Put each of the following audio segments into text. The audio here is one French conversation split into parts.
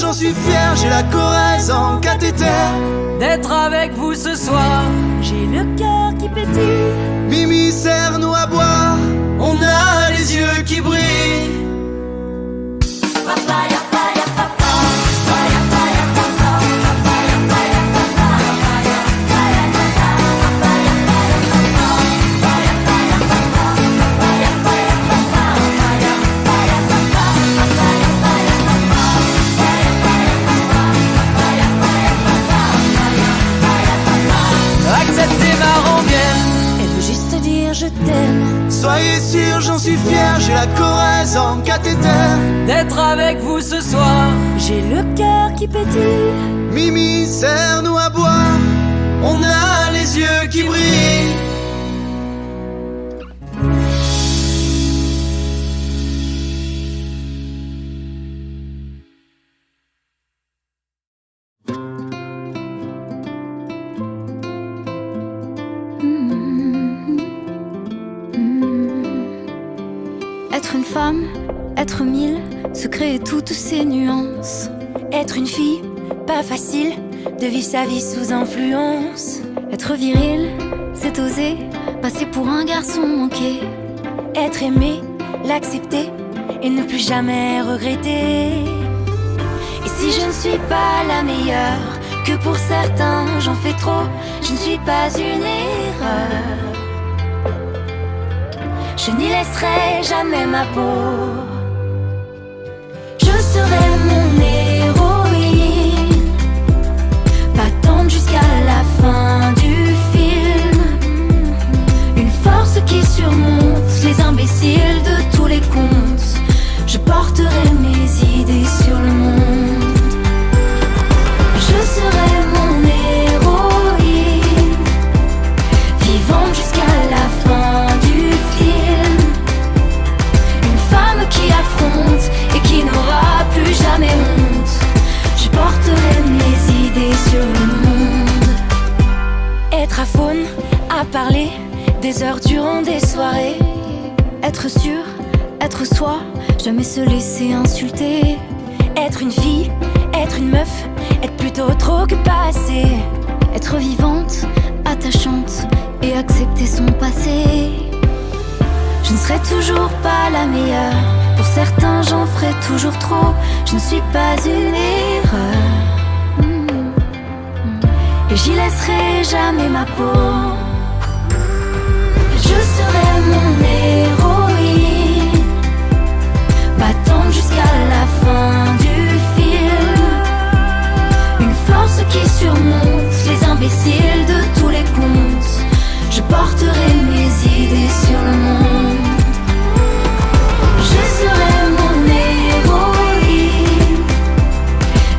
j'en suis fier, j'ai la Corrèze en cathéter. D'être avec vous ce soir, j'ai le cœur qui pétille. Mimi sert-nous à boire, on a les yeux qui brillent. Papaya. acceptez ma rengaine. Elle veut juste dire je t'aime. Soyez sûr, j'en suis fier, j'ai la Corrèze en cathéter. D'être avec vous ce soir, j'ai le cœur qui pétille. Mimi sert-nous à boire, on a les yeux qui brillent. Être une femme, être mille, se créer toutes ces nuances. Être une fille, pas facile de vivre sa vie sous influence. Être viril, c'est oser passer pour un garçon manqué. Être aimé, l'accepter et ne plus jamais regretter. Et si je ne suis pas la meilleure, que pour certains j'en fais trop, je ne suis pas une erreur. Je n'y laisserai jamais ma peau. Je serai mon héroïne, battante jusqu'à la fin du film. Une force qui surmonte les imbéciles de tous les contes. Je porterai mes idées sur le monde. Je serai mon héroïne, vivante jusqu'à la fin du film. Une femme qui affronte et qui n'aura plus jamais honte. Je porterai mes idées sur le monde. Être à faune, à parler des heures durant des soirées. Être sûr, être soi, jamais se laisser insulter. Être une fille, être une meuf, être plutôt trop que pas assez. Être vivante, attachante et accepter son passé. Je ne serai toujours pas la meilleure, pour certains j'en ferai toujours trop. Je ne suis pas une erreur, et j'y laisserai jamais ma peau. Je serai mon héroïne, battante jusqu'à la fin du film. Une force qui surmonte les imbéciles de tous les contes. Je porterai mes idées sur le monde. Je serai mon héroïne,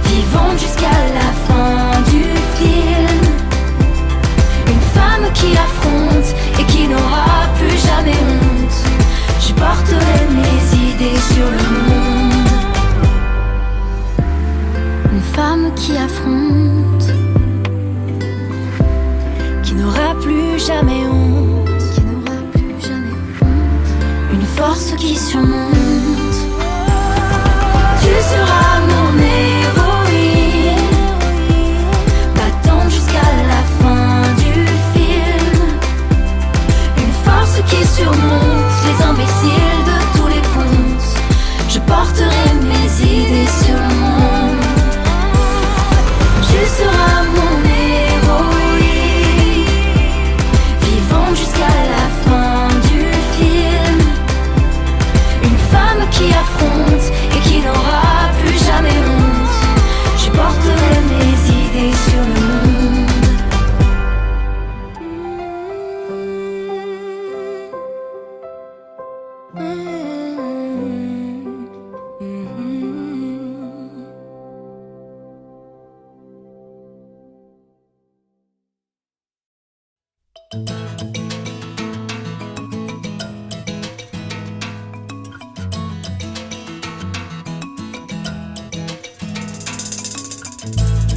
vivante jusqu'à la fin du film. Une femme qui affronte et qui n'aura plus jamais honte. Je porterai mes idées sur le monde. Une femme qui affronte, qui n'aura plus jamais honte. qui n'aura plus jamais honte. Une force qui surmonte. Tu seras mon héroïne, battante jusqu'à la fin du film. Une force qui surmonte les imbéciles de tous les contes. Je porterai mes idées sur le monde. Tu seras mon héroïne, vivante jusqu'à la fin du film. Une femme qui affronte et qui n'aura plus jamais honte. Je porterai mes idées sur le monde.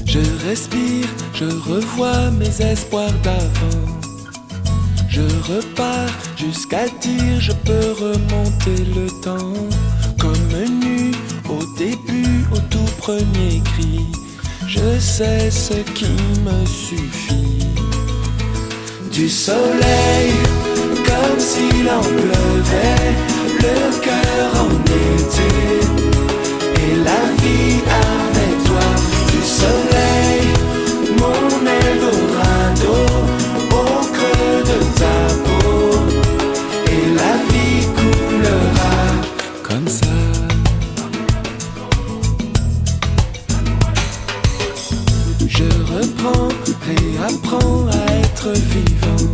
Je respire, je revois mes espoirs d'avant. Je repars jusqu'à dire je peux remonter le temps. Comme nu au au début, au tout premier cri. Je sais ce qui me suffit. Du soleil, comme s'il en pleuvait, le cœur en été, et la vie avec toi. Du soleil, mon Eldorado, au creux de ta peau, et la vie coulera comme ça. Je reprends, réapprends à être vivant.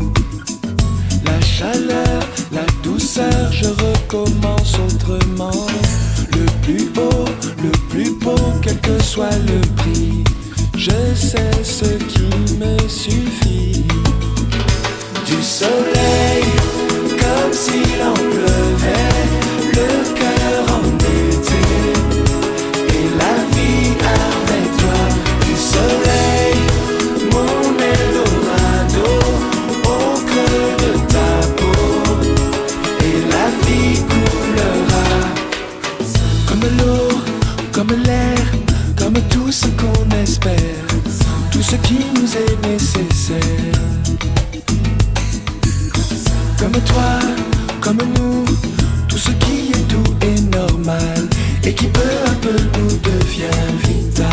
La chaleur, la douceur, je recommence autrement. Le plus beau, quel que soit le prix. Je sais ce qui me suffit. Du soleil, comme s'il en pleuvait, le cœur en été, et la vie avec toi. Du soleil, mon Eldorado, au creux de ta peau, et la vie coulera comme l'eau, comme l'air, comme tout ce qu'on espère, tout ce qui nous est nécessaire. Comme toi, comme nous, tout ce qui est doux et normal, et qui peu à peu nous devient vital.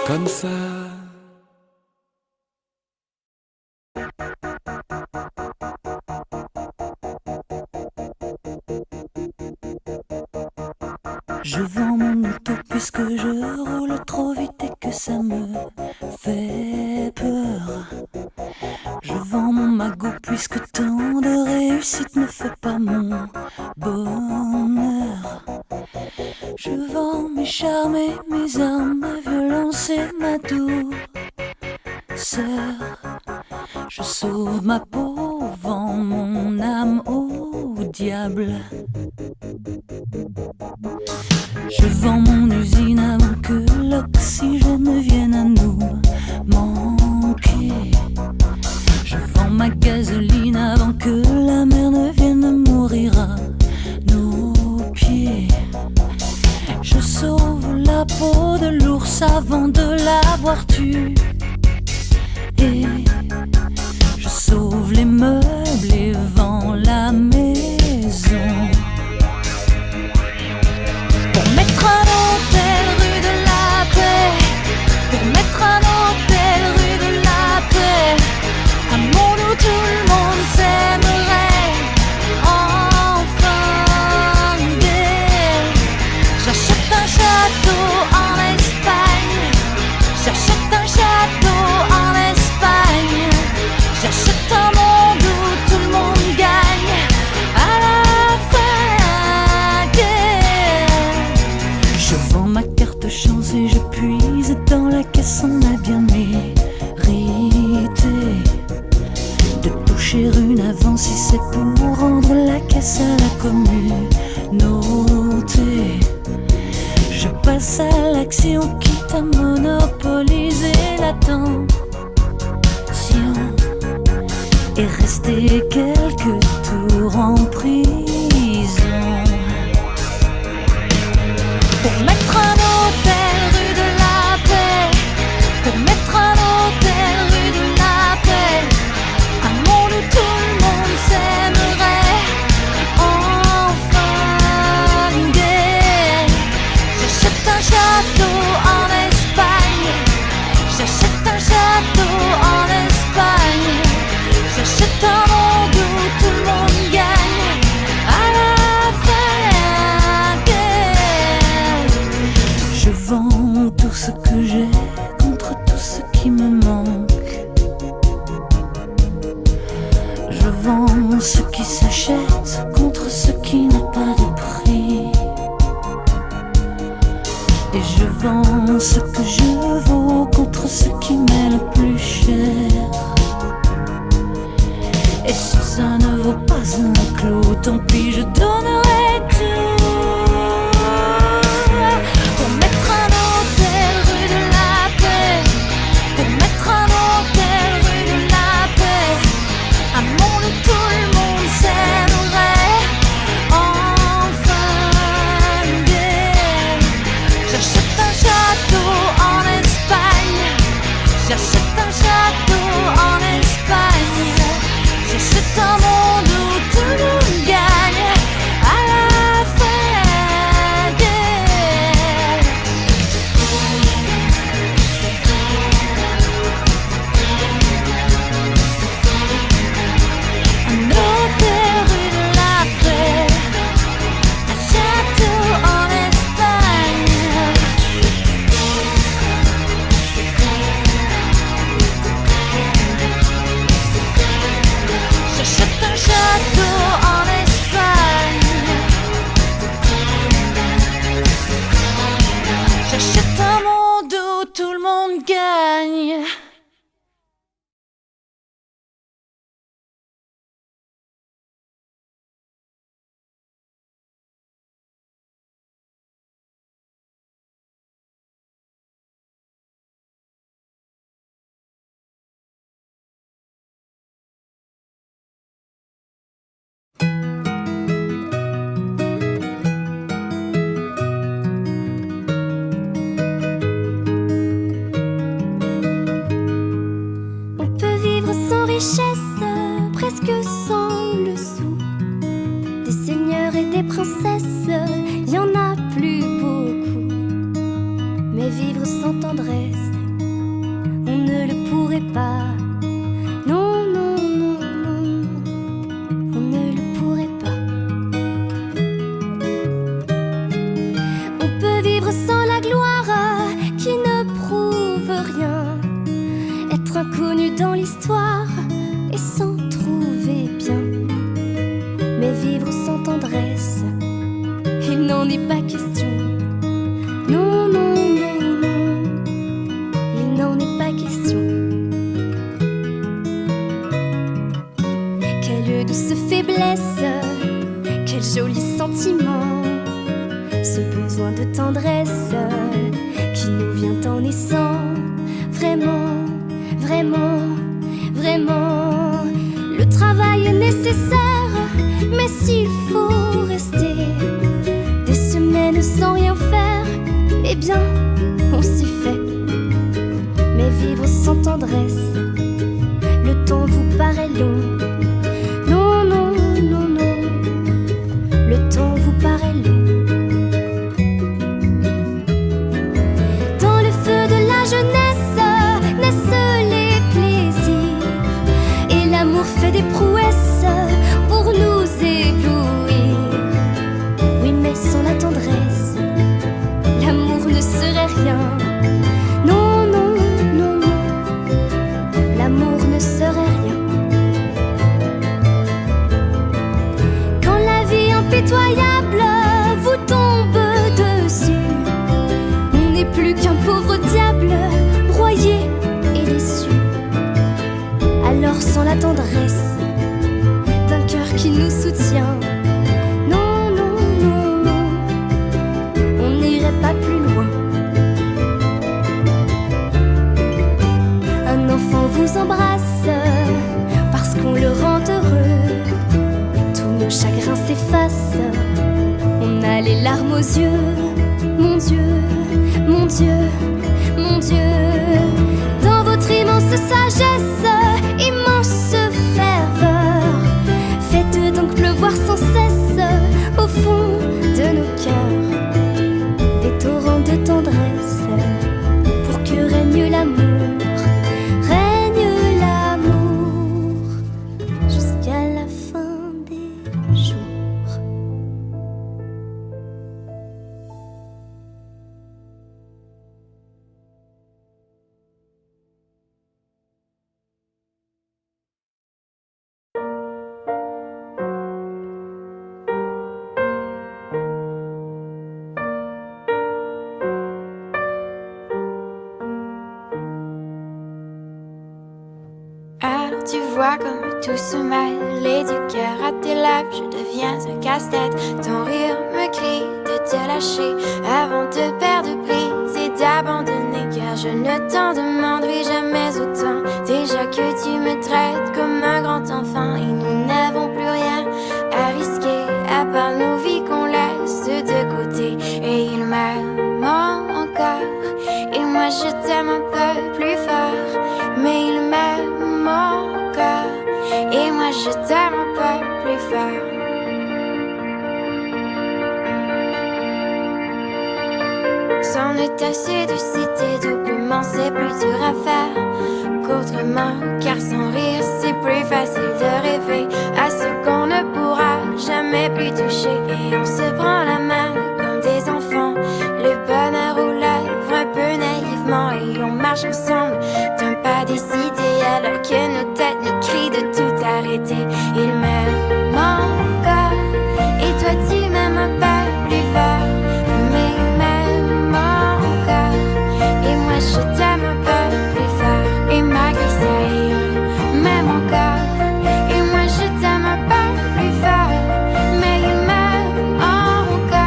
Comme ça. Je vends mon auto puisque je roule trop vite et que ça me fait peur. Je vends mon magot puisque tant de réussite ne fait pas mon bonheur. Je vends mes charmes et mes armes, ma violence et ma douceur. Je sauve ma peau, vends mon âme au diable. Je vends mon usine avant que l'oxygène vienne à nous manquer. Je vends ma gasoline avant que la mer ne vienne mourir à nos pieds. Je sauve la peau de l'ours avant de l'avoir tué. Et je sauve les meubles et vends la maison. Pour mettre un hôtel rue de la paix, pour mettre un hôtel rue de la paix, un monde où tout le monde s'aimerait enfin gay. J'achète un château en Espagne, j'achète un château en Espagne, j'achète un monde où tout le monde gagne à la fin gay. Je vends ma carte chance et je puise dans la caisse, on a bien mérité de toucher une avance si c'est pour rendre la caisse à la communauté. Je passe à l'action quitte à monopoliser l'attention. et rester quelques tours en prison. Pour mettre un hôtel rue de la Paix, pour mettre un hôtel rue de la Paix, un monde où tout le monde s'aimerait, enfin une guerre. J'achète un château en Espagne, j'achète un château en Espagne, j'achète un monde où tout le monde gagne à la fin guerre. Je vends tout ce que j'ai contre tout ce qui me manque. Je vends ce qui s'achète contre ce qui n'a pas de prix. Et je vends ce que je vaux contre ce qui m'est le plus cher. Et si ça ne vaut pas un clou, tant pis, je donnerai tout. Pour mettre un hôtel rue de la Paix, pour mettre un hôtel rue de la Paix, un monde où tout le monde s'aimerait, enfin une guerre. J'achète un château en Espagne, j'achète un château en Espagne, j'achète un monde où tout le monde gagne à la fin guerre. Un hôtel rue de la Paix, un château en Espagne. J'achète un château en Espagne, j'achète un monde où tout le monde gagne. On peut vivre sans richesse, presque sans le sou. Des seigneurs et des princesses, y en a plus beaucoup. Mais vivre sans tendresse, on ne le pourrait pas. Non, non, non, non, on ne le pourrait pas. On peut vivre sans la gloire qui ne prouve rien, être inconnu dans l'histoire et s'en trouver bien. Mais vivre sans tendresse, il n'en est pas question. Non, non, non, non, il n'en est pas question. Quelle douce faiblesse, quel joli sentiment, ce besoin de tendresse qui nous vient en naissant. Vraiment, vraiment, vraiment, le travail est nécessaire, mais s'il faut rester des semaines sans rien faire, eh bien, on s'y fait. Mais vivre sans tendresse, le temps vous paraît long. Non, non, non, non, le temps vous paraît long. Dans le feu de la jeunesse naissent les plaisirs, et l'amour fait des prouesses pour nous éblouir. Oui, mais sans la tendresse, l'amour ne serait rien. Non, non, non, non, l'amour ne serait rien. Quand la vie impitoyable vous tombe dessus, on n'est plus qu'un pauvre diable broyé et déçu. Alors sans la tendresse d'un cœur qui nous soutient, non, non, non, non, on n'irait pas plus loin. Un enfant vous embrasse parce qu'on le nos chagrins s'effacent. On a les larmes aux yeux. Mon Dieu, mon Dieu, mon Dieu. Dans votre immense sagesse, immense ferveur, faites donc pleuvoir sans cesse au fond de nos cœurs des torrents de tendresse pour que règne l'amour. Tu vois comme tout se mêle et du cœur à tes lèvres je deviens un casse-tête. Ton rire me crie de te lâcher avant de perdre prise et d'abandonner, car je ne t'en demanderai jamais autant. Déjà que tu me traites comme un grand enfant et nous n'avons plus rien à risquer à part nos vies qu'on laisse de côté. Et il m'aime encore et moi je t'aime un peu plus fort, mais il m'aime encore et moi je t'aime un peu plus fort. C'en est assez de citer doublement, c'est plus dur à faire qu'autrement, car sans rire c'est plus facile de rêver à ce qu'on ne pourra jamais plus toucher. Et on se prend la main comme des enfants, le bonheur aux lèvres un peu naïvement, et on marche ensemble d'un pas décidé alors que nos têtes nous crient de tout arrêter. Il m'aime encore et toi tu m'aimes un peu plus fort, mais il m'aime encore et moi je t'aime un peu plus fort. Et malgré ça il m'aime encore et moi je t'aime un peu plus fort, mais il m'aime encore et moi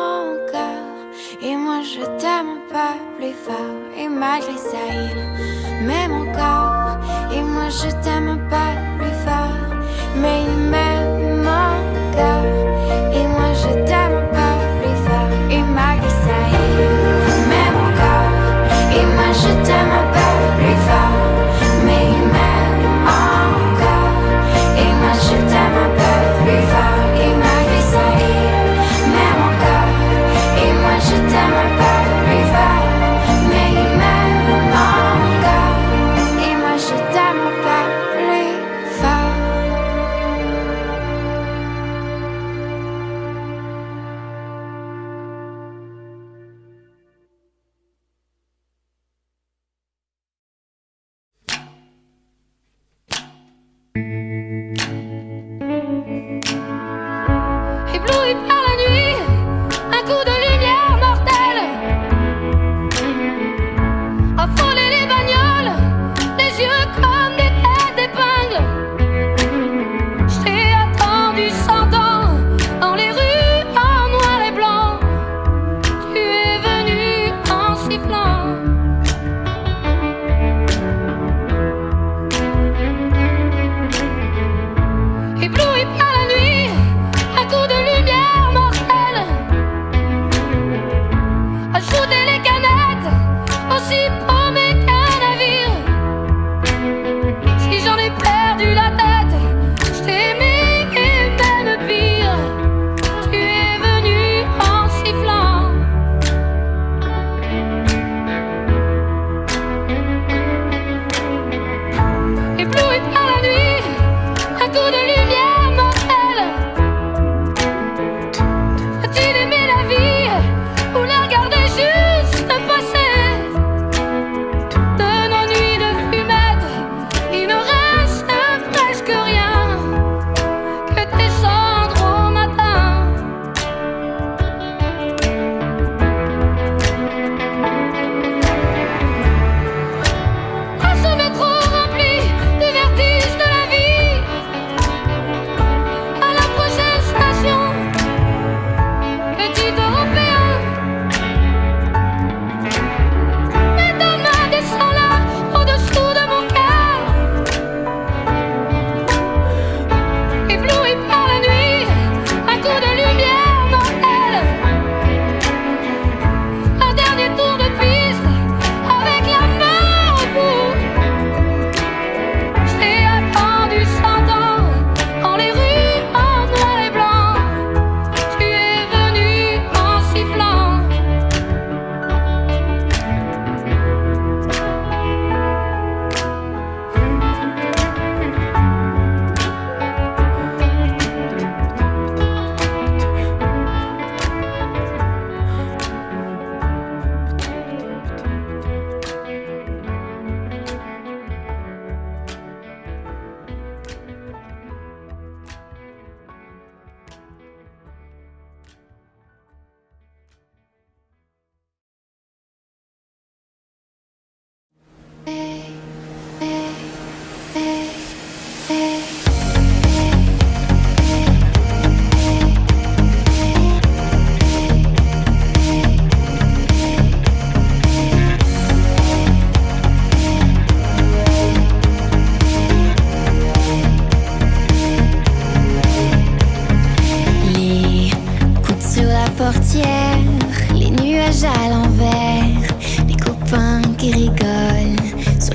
je t'aime un peu plus fort. Et malgré ça il m'aime encore et moi je t'aime un peu plus fort, mais il m'aime encore et moi je t'aime un peu plus fort. Et malgré ça il m'aime encore et moi je t'aime un peu plus fort, mais il m'aime encore et moi je t'aime un peu plus fort. Et malgré ça il m'aime encore et moi je t'aime un peu plus fort, mais il m'aime encore et moi je t'aime un peu plus fort. Ébloui par la nuit, un coup de lumière mortelle a frôlé les bagnoles, les yeux comme des têtes d'épingle. Je t'ai attendu 100 ans dans les rues en noir et blanc. Tu es venu en sifflant. Ébloui par la nuit, un coup de lumière mortelle a shooté les canettes, aussi paumées qu'un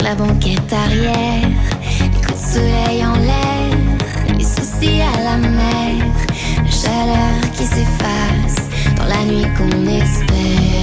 la banquette arrière, les coups de soleil en l'air, les soucis à la mer, la chaleur qui s'efface dans la nuit qu'on espère.